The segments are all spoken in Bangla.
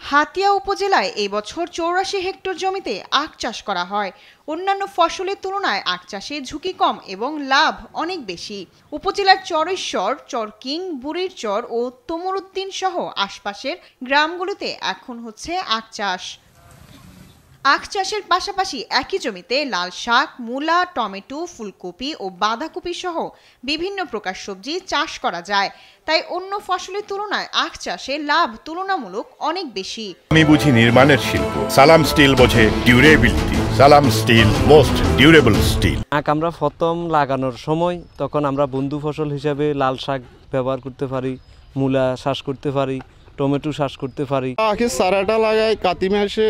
হাতিয়া উপজেলায় এই বছর ৮৪ হেক্টর জমিতে আখ চাষ করা হয়। অন্যান্য ফসলের তুলনায় আখ চাষে ঝুঁকি কম এবং লাভ অনেক বেশি। উপজেলার চরেশ্বর, চরকিং, বুড়িরচর ও তমরুদ্দিন সহ আশপাশের গ্রামগুলোতে এখন হচ্ছে আখ চাষ। আখ চাষের পাশাপাশি একই জমিতে লাল শাক, মূলা, টমেটো, ফুলকপি ও বাঁধাকপি সহ বিভিন্ন প্রকার সবজি চাষ করা যায়। তাই অন্য ফসলের তুলনায় আখ চাষে লাভ তুলনামূলক অনেক বেশি। আমি বুঝি নির্মাণের শিল্প, সালাম স্টিল বোঝে ডিউরেবিলিটি। সালাম স্টিল, মোস্ট ডিউরেবল স্টিল। আখ আমরা প্রথম লাগানোর সময় তখন আমরা বন্ধু ফসল হিসাবে লাল শাক ব্যবহার করতে পারি, মূলা চাষ করতে পারি, টমেটো চাষ করতে পারি। আখের চারাটা লাগাই কাতি মাসে,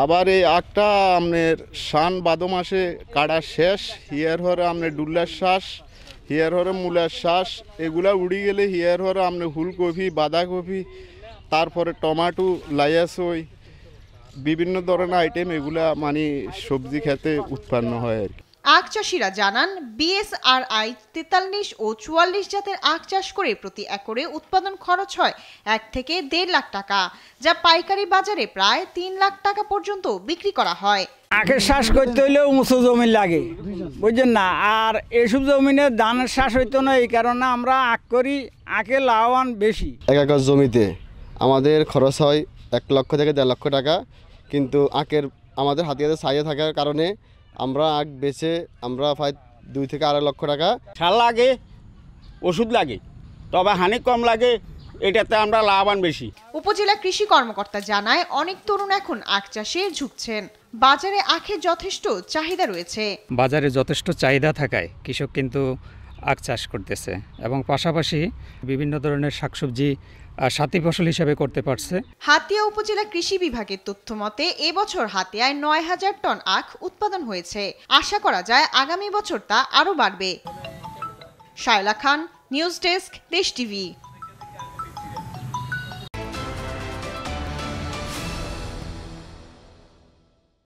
আবার এই আখটা আপনার শান বাদো মাসে কাটা শেষ। হিয়ার হরে আপনার ডুল্লার শ্বাস, হিয়ার হরে মূলার শ্বাস, এগুলা উড়ি গেলে হিয়ার হরে আপনার ফুলকপি, বাঁধাকপি, তারপরে টমাটো, লাইয়াসই, বিভিন্ন ধরনের আইটেম এগুলা মানে সবজি খেতে উৎপন্ন হয় আর কি। আখ চাষিরা জানান, বিএসআরআই ৪৩ ও ৪৪ জাতের আখ চাষ করে প্রতি একরে উৎপাদন খরচ হয় ১ থেকে ১.৫ লাখ টাকা, যা পাইকারি বাজারে প্রায় ৩ লাখ টাকা পর্যন্ত বিক্রি করা হয়। আখের চাষ করতে হইলেও উঁচু জমি লাগে, বুঝছেন না। আর এসব জমিনে ধানের চাষ হইতো না, এই কারণে আমরা আখ করি, আখে লাভবান বেশি। এক একর জমিতে আমাদের খরচ হয় ১ লক্ষ থেকে ১.৫ লক্ষ টাকা, কিন্তু আখের আমাদের হাতিয়াতে ছাইয়ে থাকার কারণে আমরা আখ বেচে আমরা প্রায় ২ থেকে ২.৫ লক্ষ টাকা। সার লাগে, ওষুধ লাগে, তবে হানি কম লাগে, এটাতে আমরা লাভবান বেশি। উপজেলা কৃষি কর্মকর্তা জানায়, অনেক তরুণ এখন আখ চাষে ঝুঁকছেন। বাজারে আখের যথেষ্ট চাহিদা রয়েছে। বাজারে যথেষ্ট চাহিদা থাকায় কৃষক কিন্তু আখ চাষ করতেছে এবং পাশাপাশি বিভিন্ন ধরনের শাকসবজি সাথী ফসল হিসেবে করতে পারছে। হাতিয়া উপজেলা কৃষি বিভাগের তথ্য মতে এবছর হাতিয়ায় ৯,০০০ টন আখ উৎপাদন হয়েছে। আশা করা যায় আগামী বছর তা আরও বাড়বে। শায়লা খান, নিউজ ডেস্ক, দেশ টিভি।